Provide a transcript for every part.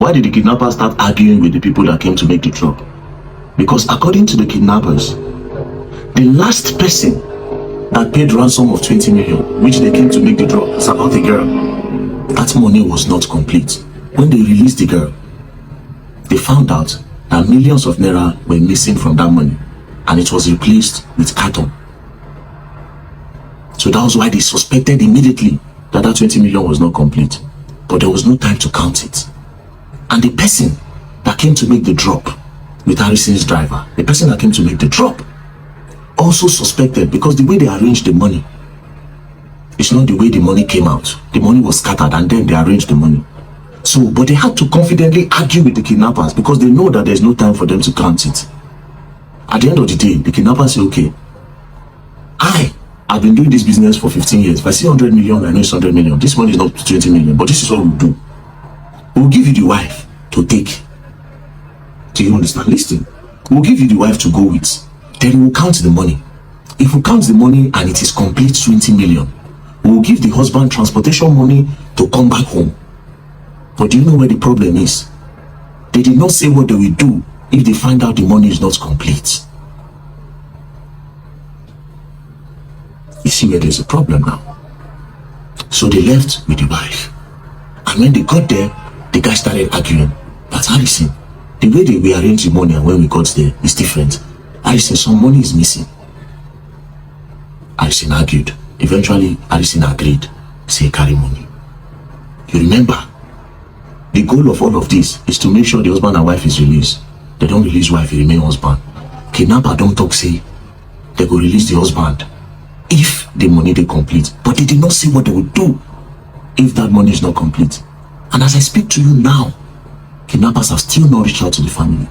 Why did the kidnappers start arguing with the people that came to make the drop? Because according to the kidnappers, the last person that paid ransom of 20 million, which they came to make the drop, is about the girl. That money was not complete. When they released the girl, they found out that millions of naira were missing from that money, and it was replaced with carton. So that was why they suspected immediately that that 20 million was not complete. But there was no time to count it. And the person that came to make the drop with Harrison's driver, the person that came to make the drop, also suspected, because the way they arranged the money, it's not the way the money came out. The money was scattered and then they arranged the money. So, but they had to confidently argue with the kidnappers because they know that there's no time for them to count it. At the end of the day, the kidnappers say, okay, I've been doing this business for 15 years. If I see 100 million, I know it's 100 million. This money is not 20 million, but this is what we'll do. We'll give you the wife to take. Do you understand? Listen, we'll give you the wife to go with. Then we'll count the money. If we count the money and it is complete 20 million, we'll give the husband transportation money to come back home. But do you know where the problem is? They did not say what they will do if they find out the money is not complete. You see where there's a problem now. So they left with the wife. And when they got there, the guy started arguing. But Harrison, the way they rearranged the money and when we got there is different. Harrison, some money is missing. Harrison argued. Eventually, Harrison agreed. Say, carry money. You remember, the goal of all of this is to make sure the husband and wife is released. They don't release wife, he remain husband. Kidnapper don't talk say, they go release the husband if the money they complete. But they did not say what they would do if that money is not complete. And as I speak to you now, kidnappers have still not reached out to the family.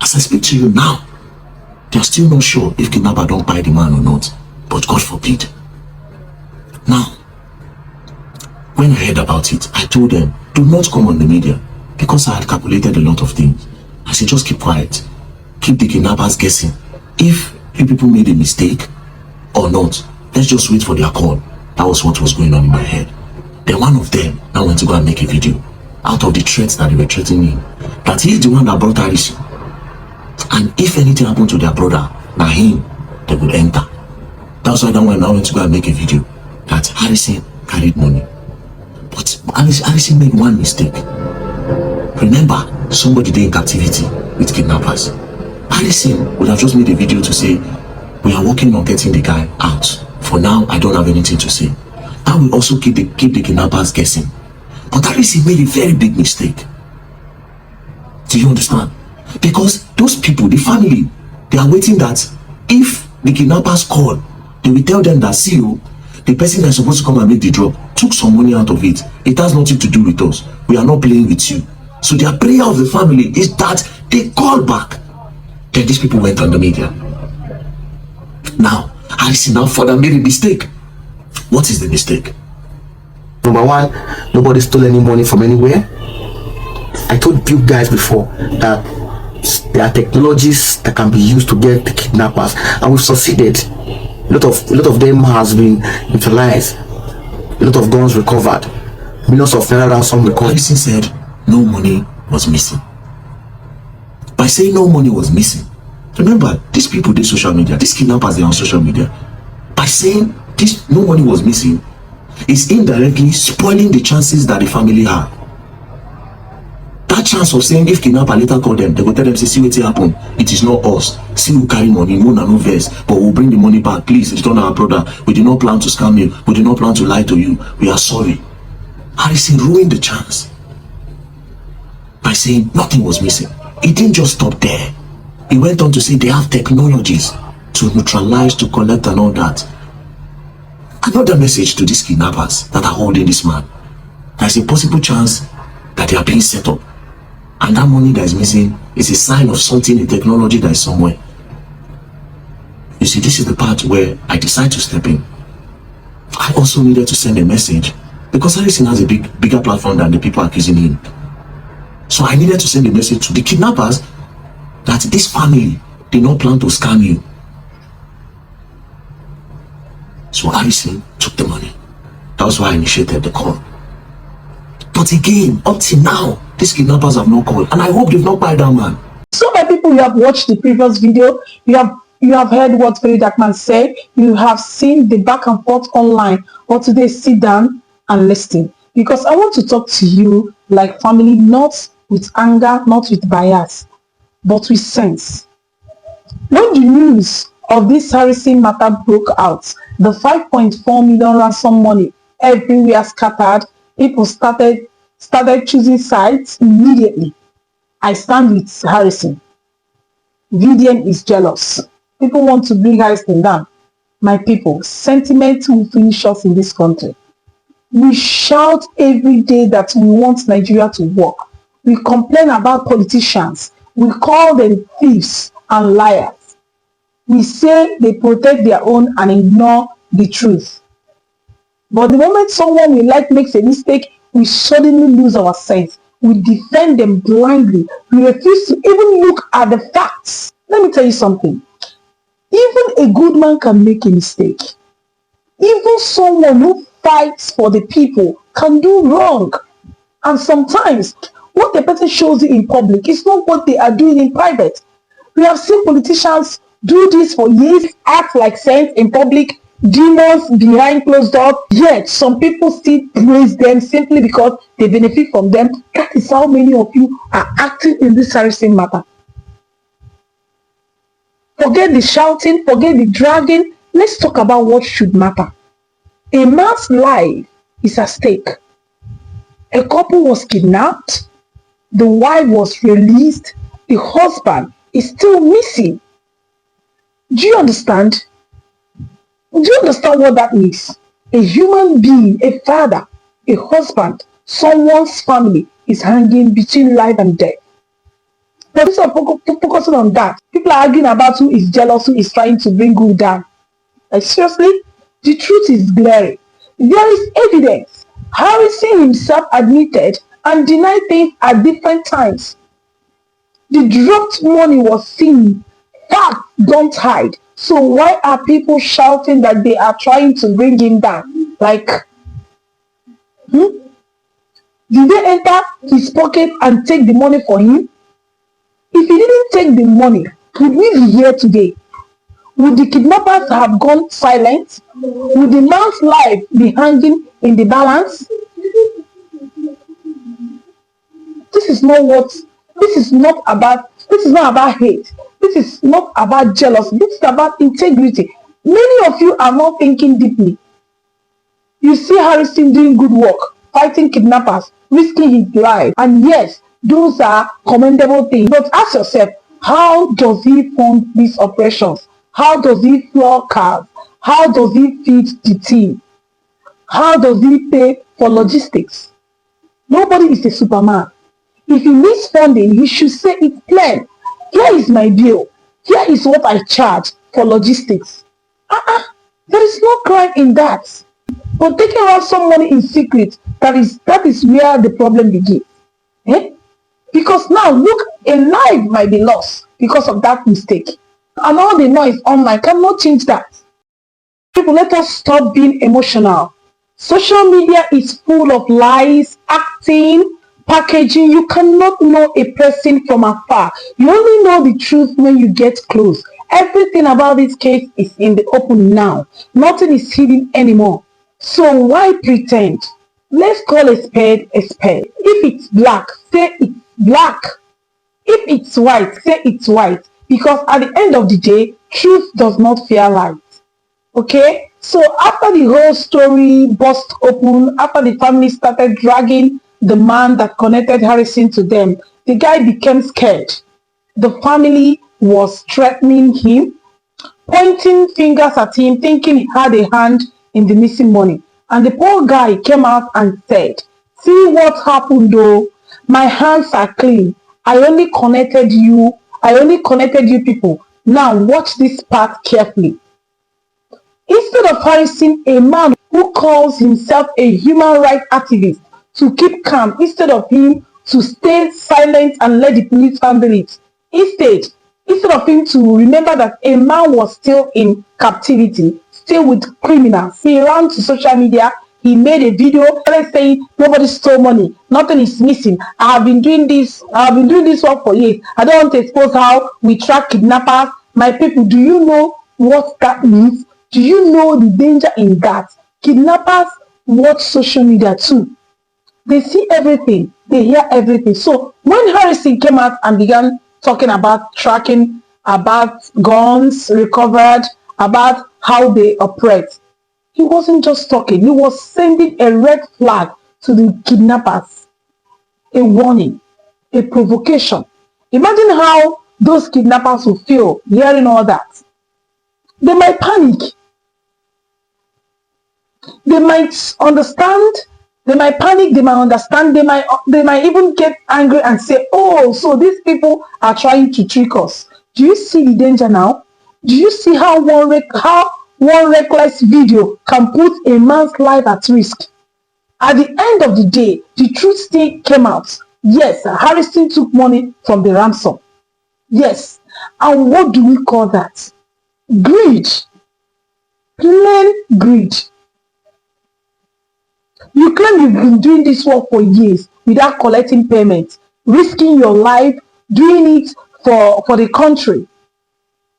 As I speak to you now, they are still not sure if kidnapper don't buy the man or not. But God forbid. Now, when I heard about it, I told them, do not come on the media, because I had calculated a lot of things. I said, just keep quiet. Keep the kidnappers guessing. If you people made a mistake or not, let's just wait for their call. That was what was going on in my head. Then one of them now went to go and make a video out of the threats that they were threatening him, that he's the one that brought Harrison. And if anything happened to their brother, now him, they would enter. That's why that one now went to go and make a video that Harrison carried money. But Harrison made one mistake. Remember, somebody there in captivity with kidnappers. Harrison would have just made a video to say, we are working on getting the guy out. For now, I don't have anything to say. That will also keep the kidnappers guessing. But Harrison made a very big mistake. Do you understand? Because those people, the family, they are waiting that if the kidnappers call, they will tell them that, see you, the person that's supposed to come and make the drop took some money out of it. It has nothing to do with us. We are not playing with you. So their prayer of the family is that they call back. Then these people went on the media. Now, Harrison now further made a mistake. What is the mistake? Number one, nobody stole any money from anywhere. I told you guys before that there are technologies that can be used to get the kidnappers, and we've succeeded. A lot of them has been utilized. A lot of guns recovered. Millions of naira ransom recovered. Harrison said no money was missing. By saying no money was missing, remember, these people did social media, these kidnappers, they are on social media. By saying this no money was missing, is indirectly spoiling the chances that the family have. That chance of saying if kidnapper later call them, they will tell them, say, see what happen. It is not us. See who carry money, no verse, but we'll bring the money back. Please, it's not our brother. We did not plan to scam you. We did not plan to lie to you. We are sorry. Harrison ruined the chance by saying nothing was missing. He didn't just stop there. He went on to say they have technologies to neutralize, to collect and all that. Another message to these kidnappers that are holding this man. There's a possible chance that they are being set up. And that money that is missing is a sign of something in technology that is somewhere. You see, this is the part where I decide to step in. I also needed to send a message because Harrison has a bigger platform than the people accusing him. So I needed to send a message to the kidnappers that this family did not plan to scam you. So Harrison took the money. That was why I initiated the call. But again, up till now, These kidnappers have not called, and I hope they've not buy that man. So many people, you have watched the previous video, you have heard what Very Dark Man said, you have seen the back and forth online, but today sit down and listen, because I want to talk to you like family, not with anger, not with bias, but with sense. When the news of this Harrison matter broke out, the 5.4 million ransom money everywhere scattered, people started choosing sides immediately. I stand with Harrison. VDM is jealous. People want to bring Harrison down. My people, sentiment will finish us in this country. We shout every day that we want Nigeria to work. We complain about politicians. We call them thieves and liars. We say they protect their own and ignore the truth. But the moment someone we like makes a mistake, we suddenly lose our sense. We defend them blindly. We refuse to even look at the facts. Let me tell you something. Even a good man can make a mistake. Even someone who fights for the people can do wrong. And sometimes, what the person shows you in public is not what they are doing in private. We have seen politicians do this for years, act like saints in public, demons behind closed doors, yet some people still praise them simply because they benefit from them. That is how many of you are acting in this Harrison matter. Forget the shouting, forget the dragging. Let's talk about what should matter. A man's life is at stake. A couple was kidnapped, the wife was released, the husband is still missing. Do you understand? Do you understand what that means? A human being, a father, a husband, someone's family is hanging between life and death. But instead of focusing on that, people are arguing about who is jealous, who is trying to bring who down. Like, seriously? The truth is glaring. There is evidence. Harrison himself admitted and denied things at different times. The dropped money was seen. Facts don't hide. So why are people shouting that they are trying to bring him down? Like, did they enter his pocket and take the money for him? If he didn't take the money, would we be here today? Would the kidnappers have gone silent? Would the man's life be hanging in the balance? This is not about hate. This is not about jealousy. This is about integrity. Many of you are not thinking deeply. You see Harrison doing good work, fighting kidnappers, risking his life. And yes, those are commendable things. But ask yourself, how does he fund these operations? How does he floor cars? How does he feed the team? How does he pay for logistics? Nobody is a Superman. If he needs funding, he should say it's plain. Here is my bill. Here is what I charge for logistics. There is no crime in that. But taking out some money in secret, that is where the problem begins. Because now, look, a life might be lost because of that mistake. And all the noise online cannot change that. People, let us stop being emotional. Social media is full of lies, acting, packaging. You cannot know a person from afar. You only know the truth when you get close. Everything about this case is in the open now. Nothing is hidden anymore. So why pretend? Let's call a spade a spade. If it's black, say it's black. If it's white, say it's white. Because at the end of the day, truth does not fear light. Okay? So after the whole story burst open, after the family started dragging the man that connected Harrison to them, the guy became scared. The family was threatening him, pointing fingers at him, thinking he had a hand in the missing money. And the poor guy came out and said, "See what happened though? My hands are clean. I only connected you people. Now watch this part carefully." Instead of Harrison, a man who calls himself a human rights activist, to keep calm, instead of him to stay silent and let the police handle it. Instead of him to remember that a man was still in captivity, still with criminals, he ran to social media, he made a video saying nobody stole money, nothing is missing. I have been doing this work for years. I don't want to expose how we track kidnappers. My people, do you know what that means? Do you know the danger in that? Kidnappers watch social media too. They see everything, they hear everything. So when Harrison came out and began talking about tracking, about guns recovered, about how they operate, he wasn't just talking, he was sending a red flag to the kidnappers, a warning, a provocation. Imagine how those kidnappers will feel hearing all that. They might panic. They might understand. They might panic. They might understand. They might even get angry and say, "Oh, so these people are trying to trick us." Do you see the danger now? Do you see how one reckless video can put a man's life at risk? At the end of the day, the truth still came out. Yes, Harrison took money from the ransom. Yes, and what do we call that? Greed. Plain greed. You claim you've been doing this work for years without collecting payment, risking your life, doing it for the country.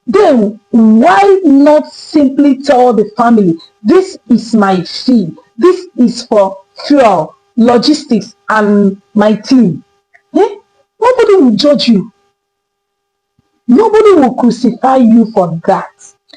Then why not simply tell the family, this is my fee, this is for fuel, logistics, and my team? Nobody will judge you. Nobody will crucify you for that.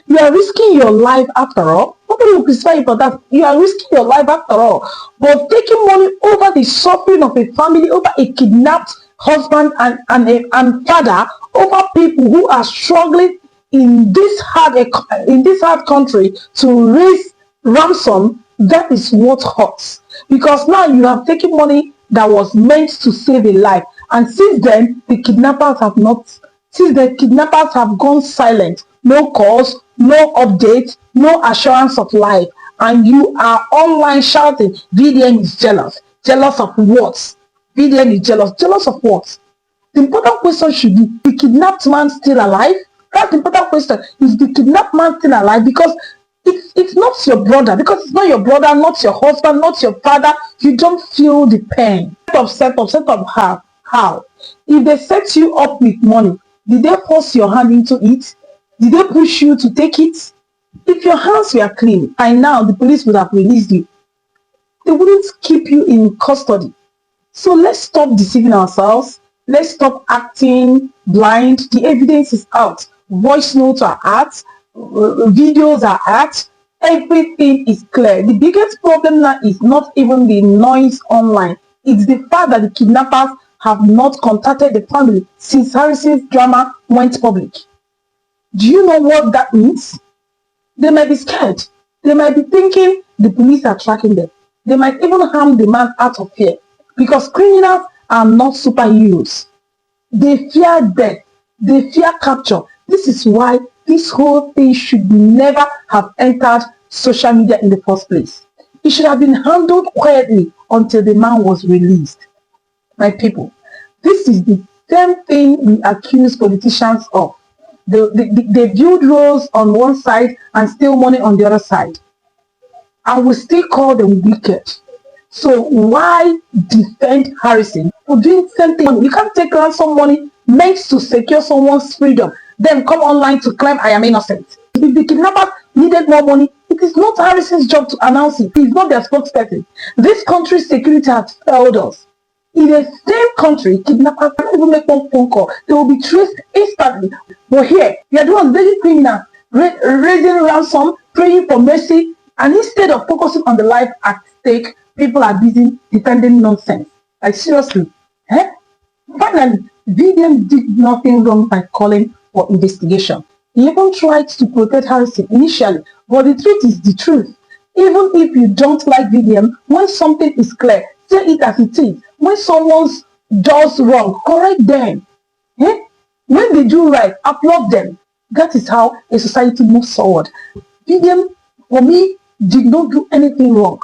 You are risking your life after all. Nobody will crucify you for that. You are risking your life after all. But taking money over the suffering of a family, over a kidnapped husband and father, over people who are struggling in this hard country to raise ransom, that is what hurts. Because now you have taken money that was meant to save a life. And since then, the kidnappers have gone silent. No calls, no updates, no assurance of life. And you are online shouting, VDM is jealous. Jealous of what? VDM is jealous. Jealous of what? The important question should be, the kidnapped man still alive? That's the important question. Is the kidnapped man still alive? Because it's not your brother. Because it's not your brother, not your husband, not your father. You don't feel the pain. Set up how? If they set you up with money, did they force your hand into it? Did they push you to take it? If your hands were clean, by now the police would have released you. They wouldn't keep you in custody. So let's stop deceiving ourselves. Let's stop acting blind. The evidence is out. Voice notes are out. Videos are out. Everything is clear. The biggest problem now is not even the noise online. It's the fact that the kidnappers have not contacted the family since Harrison's drama went public. Do you know what that means? They might be scared. They might be thinking the police are tracking them. They might even harm the man out of fear. Because criminals are not superheroes. They fear death. They fear capture. This is why this whole thing should never have entered social media in the first place. It should have been handled quietly until the man was released. My people, this is the same thing we accuse politicians of. They build roles on one side and steal money on the other side. And we still call them wicked. So why defend Harrison for doing something? You can't take ransom money meant to secure someone's freedom, then come online to claim I am innocent. If the kidnappers needed more money, it is not Harrison's job to announce it. He is not their spokesperson. This country's security has failed us. In the same country, kidnappers can't even make one phone call. They will be traced instantly. But here, you are the ones begging criminals, raising ransom, praying for mercy, and instead of focusing on the life at stake, people are busy defending nonsense. Like seriously. Finally, VDM did nothing wrong by calling for investigation. He even tried to protect Harrison initially, but the truth is the truth. Even if you don't like VDM, when something is clear, say it as it is. When someone does wrong, correct them. When they do right, applaud them. That is how a society moves forward. VDM, for me, did not do anything wrong.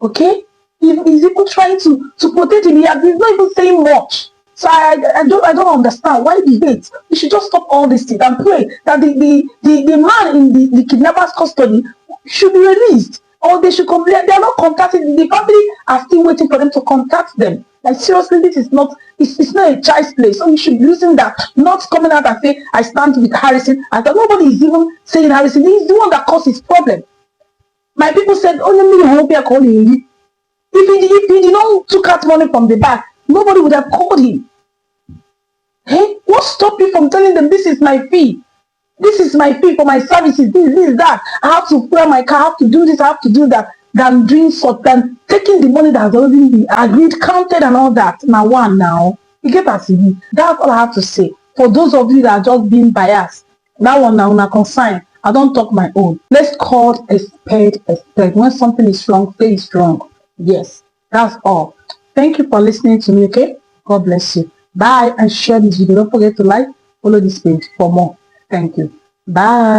Okay? He's even trying to protect him. He's not even saying much. So I don't understand why the hate. We should just stop all this thing and pray that the man in the kidnapper's custody should be released. or they should complain. They are not contacting. The family are still waiting for them to contact them. Like seriously, this is not. It's not a child's play. So you should be using that, not coming out and say I stand with Harrison. I thought nobody is even saying Harrison. He's the one that caused his problem. My people said only me won't be calling him. If he did not took out money from the bank, nobody would have called him. Hey, what stopped you from telling them this is my fee? This is my fee for my services. This, that. I have to put on my car. I have to do this. I have to do that. Than doing so, than taking the money that has already been agreed, counted, and all that. Now, you get us. That's all I have to say. For those of you that are just being biased, that one now una consign. I don't talk my own. Let's call a spade a spade. When something is wrong, say it's wrong. Yes, that's all. Thank you for listening to me. Okay, God bless you. Bye, and share this video. Don't forget to like, follow this page for more. Thank you. Bye.